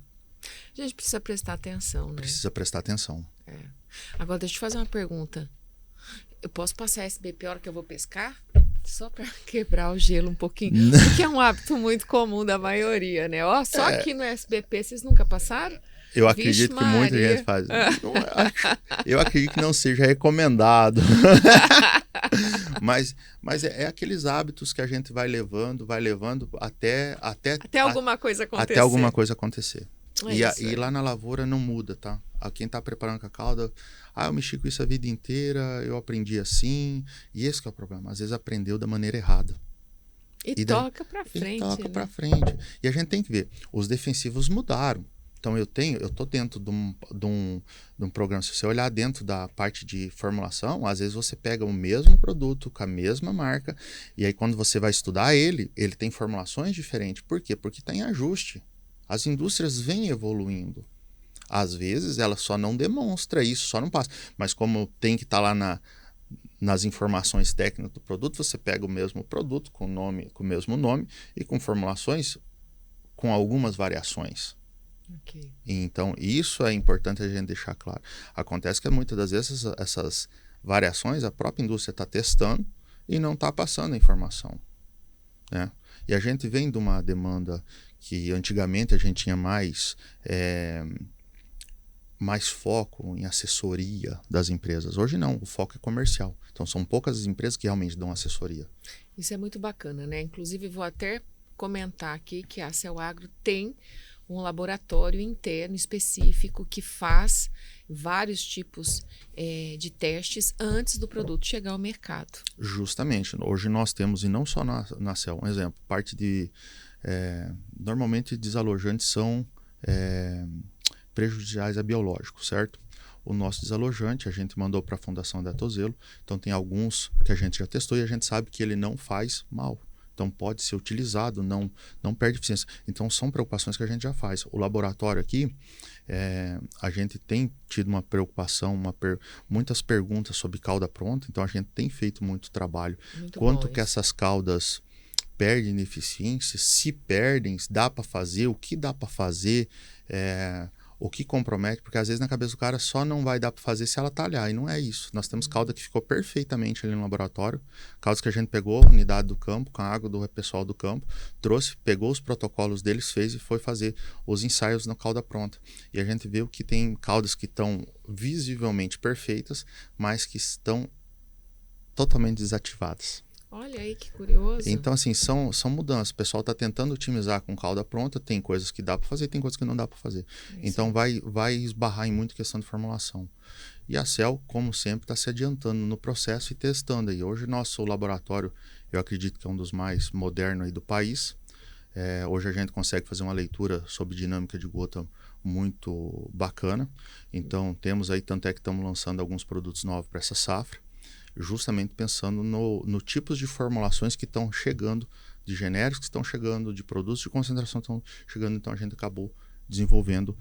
A gente precisa prestar atenção, né? Precisa prestar atenção. Agora, deixa eu te fazer uma pergunta. Eu posso passar SBP a hora que eu vou pescar? Só para quebrar o gelo um pouquinho. Porque é um hábito muito comum da maioria, né? Ó, só aqui no SBP, vocês nunca passaram? Eu acredito que muita gente faz. Eu acredito que não seja recomendado. Mas é aqueles hábitos que a gente vai levando até alguma coisa acontecer. Até alguma coisa acontecer. E lá na lavoura não muda, tá? Quem tá preparando com a cauda, eu mexi com isso a vida inteira, eu aprendi assim, e esse que é o problema. Às vezes aprendeu da maneira errada. Toca pra frente. Pra frente. E a gente tem que ver, os defensivos mudaram. Então eu tô dentro de um programa, se você olhar dentro da parte de formulação, às vezes você pega o mesmo produto, com a mesma marca, e aí quando você vai estudar ele tem formulações diferentes. Por quê? Porque está em ajuste. As indústrias vêm evoluindo. Às vezes ela só não demonstra isso, só não passa. Mas como tem que estar lá nas informações técnicas do produto, você pega o mesmo produto com o mesmo nome e com formulações com algumas variações. Okay. Então, isso é importante a gente deixar claro. Acontece que muitas das vezes essas variações a própria indústria está testando e não está passando a informação, né? E a gente vem de uma demanda que antigamente a gente tinha mais foco em assessoria das empresas. Hoje não, o foco é comercial. Então são poucas as empresas que realmente dão assessoria. Isso é muito bacana, né? Inclusive vou até comentar aqui que a Cell Agro tem um laboratório interno específico que faz vários tipos de testes antes do produto chegar ao mercado. Justamente. Hoje nós temos, e não só na Cell, um exemplo, parte de... normalmente desalojantes são prejudiciais a biológicos, certo? O nosso desalojante a gente mandou para a Fundação Datozelo, então tem alguns que a gente já testou e a gente sabe que ele não faz mal. Então pode ser utilizado, não perde eficiência. Então são preocupações que a gente já faz. O laboratório aqui, a gente tem tido uma preocupação, muitas perguntas sobre cauda pronta, então a gente tem feito muito trabalho. Quanto que essas caudas perdem eficiência, se perdem, dá para fazer, o que dá para fazer, o que compromete, porque às vezes na cabeça do cara só não vai dar para fazer se ela talhar, e não é isso. Nós temos cauda que ficou perfeitamente ali no laboratório, caudas que a gente pegou a unidade do campo, com a água do pessoal do campo, trouxe, pegou os protocolos deles, fez e foi fazer os ensaios na cauda pronta. E a gente viu que tem caudas que estão visivelmente perfeitas, mas que estão totalmente desativadas. Olha aí que curioso. Então, assim, são mudanças. O pessoal está tentando otimizar com cauda pronta. Tem coisas que dá para fazer, tem coisas que não dá para fazer. Então, vai esbarrar em muita questão de formulação. E a Cell, como sempre, está se adiantando no processo e testando. E hoje, nosso laboratório, eu acredito que é um dos mais modernos aí do país. Hoje a gente consegue fazer uma leitura sobre dinâmica de gota muito bacana. Então, temos aí, tanto é que estamos lançando alguns produtos novos para essa safra, justamente pensando no tipos de formulações que estão chegando, de genéricos que estão chegando, de produtos de concentração que estão chegando. Então a gente acabou desenvolvendo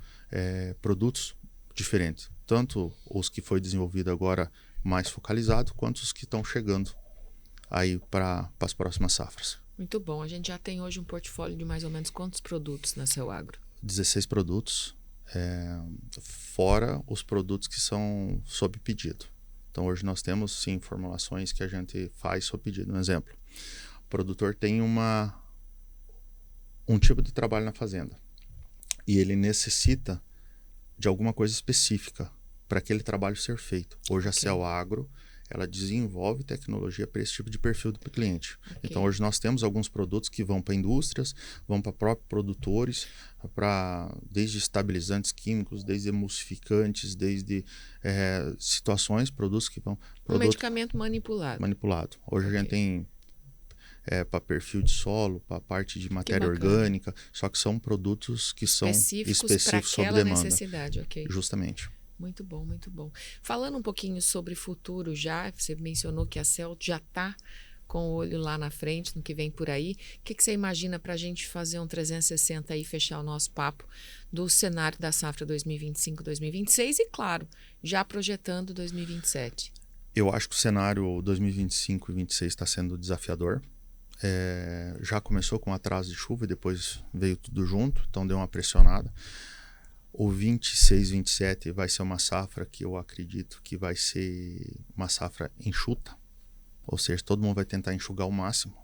produtos diferentes. Tanto os que foi desenvolvido agora mais focalizado, quanto os que estão chegando aí para as próximas safras. Muito bom. A gente já tem hoje um portfólio de mais ou menos quantos produtos na Seu Agro? 16 produtos, fora os produtos que são sob pedido. Então hoje nós temos sim formulações que a gente faz sob pedido. Um exemplo, o produtor tem um tipo de trabalho na fazenda e ele necessita de alguma coisa específica para aquele trabalho ser feito. Hoje a Seu Agro, ela desenvolve tecnologia para esse tipo de perfil do cliente. Então hoje nós temos alguns produtos que vão para indústrias, vão para próprios produtores, desde estabilizantes químicos, desde emulsificantes, desde situações, produtos que vão... medicamento manipulado. Hoje a gente tem para perfil de solo, para parte de matéria orgânica, só que são produtos que são específicos sob demanda. Necessidade, Justamente. Muito bom, muito bom. Falando um pouquinho sobre futuro já, você mencionou que a Cell já está com o olho lá na frente, no que vem por aí. O que você imagina para a gente fazer um 360 aí, fechar o nosso papo do cenário da safra 2025-2026 e, claro, já projetando 2027? Eu acho que o cenário 2025 e 2026 está sendo desafiador. Já começou com atraso de chuva e depois veio tudo junto, então deu uma pressionada. O 26, 27 vai ser uma safra que eu acredito que vai ser uma safra enxuta, ou seja, todo mundo vai tentar enxugar o máximo.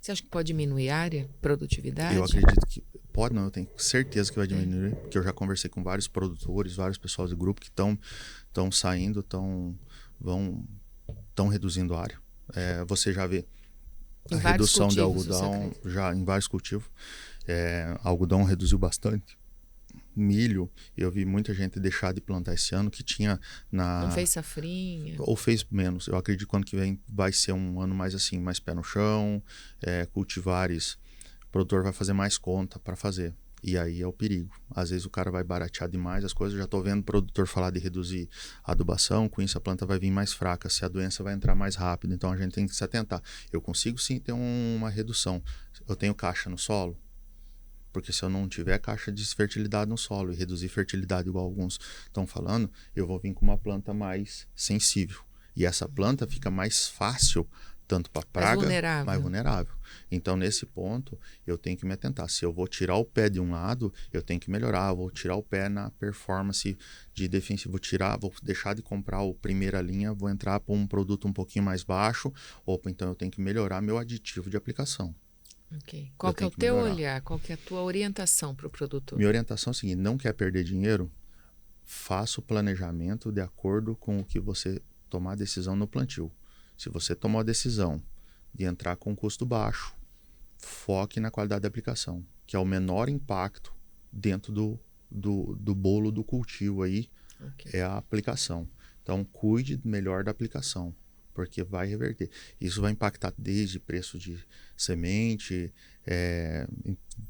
Você acha que pode diminuir a área, produtividade? Eu acredito que pode, não, eu tenho certeza que vai diminuir, porque eu já conversei com vários produtores, vários pessoas do grupo que estão saindo, estão reduzindo a área. Você já vê a redução de algodão já em vários cultivos. Algodão reduziu bastante. Milho, eu vi muita gente deixar de plantar esse ano que tinha não fez safrinha. Ou fez menos. Eu acredito que ano que vem vai ser um ano mais assim, mais pé no chão, cultivares. O produtor vai fazer mais conta para fazer. E aí é o perigo. Às vezes o cara vai baratear demais as coisas. Eu já estou vendo o produtor falar de reduzir a adubação, com isso a planta vai vir mais fraca, se a doença vai entrar mais rápido. Então a gente tem que se atentar. Eu consigo sim ter uma redução. Eu tenho caixa no solo, porque se eu não tiver caixa de fertilidade no solo e reduzir fertilidade igual alguns estão falando, eu vou vir com uma planta mais sensível. E essa planta fica mais fácil, tanto para praga, mais vulnerável. Então, nesse ponto, eu tenho que me atentar. Se eu vou tirar o pé de um lado, eu tenho que melhorar. Vou tirar o pé na performance de defensivo. Vou deixar de comprar o primeira linha, vou entrar para um produto um pouquinho mais baixo. Então, eu tenho que melhorar meu aditivo de aplicação. Okay. Qual que é o teu olhar? Qual que é a tua orientação para o produtor? Minha orientação é a seguinte: não quer perder dinheiro? Faça o planejamento de acordo com o que você tomar a decisão no plantio. Se você tomou a decisão de entrar com custo baixo, foque na qualidade da aplicação, que é o menor impacto dentro do bolo do cultivo aí, é a aplicação. Então, cuide melhor da aplicação, porque vai reverter. Isso vai impactar desde preço de semente,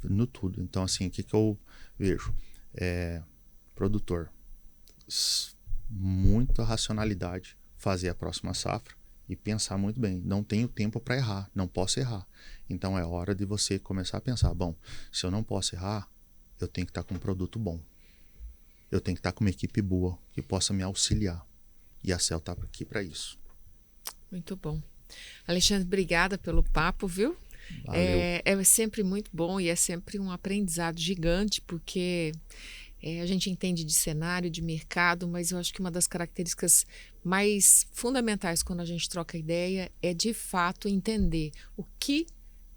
no tudo. Então, assim, o que eu vejo? Produtor, muita racionalidade, fazer a próxima safra e pensar muito bem. Não tenho tempo para errar, não posso errar. Então, é hora de você começar a pensar, bom, se eu não posso errar, eu tenho que estar com um produto bom. Eu tenho que estar com uma equipe boa, que possa me auxiliar. E a Cell está aqui para isso. Muito bom. Alexandre, obrigada pelo papo, viu? É sempre muito bom e é sempre um aprendizado gigante, porque a gente entende de cenário, de mercado, mas eu acho que uma das características mais fundamentais quando a gente troca ideia é, de fato, entender o que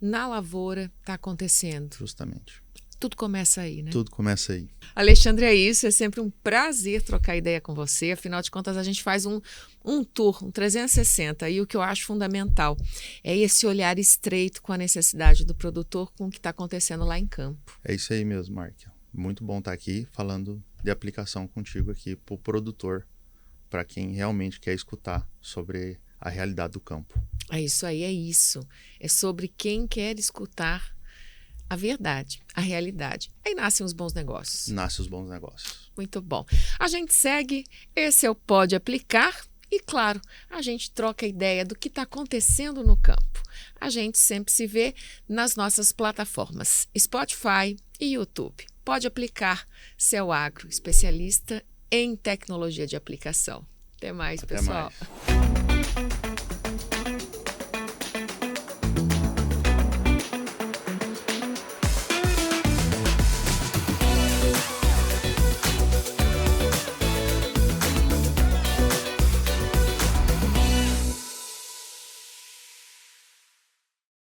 na lavoura está acontecendo. Justamente. Tudo começa aí, né? Tudo começa aí. Alexandre, é isso. É sempre um prazer trocar ideia com você. Afinal de contas, a gente faz um tour, um 360. E o que eu acho fundamental é esse olhar estreito com a necessidade do produtor, com o que está acontecendo lá em campo. É isso aí mesmo, Márcia. Muito bom estar aqui falando de aplicação contigo aqui para o produtor, para quem realmente quer escutar sobre a realidade do campo. É isso aí, é isso. É sobre quem quer escutar a verdade, a realidade. Aí nascem os bons negócios. Nascem os bons negócios. Muito bom. A gente segue, esse é o Pode Aplicar e, claro, a gente troca ideia do que está acontecendo no campo. A gente sempre se vê nas nossas plataformas Spotify e YouTube. pode aplicar. Céu Agro, especialista em tecnologia de aplicação. Até mais, pessoal. Até mais.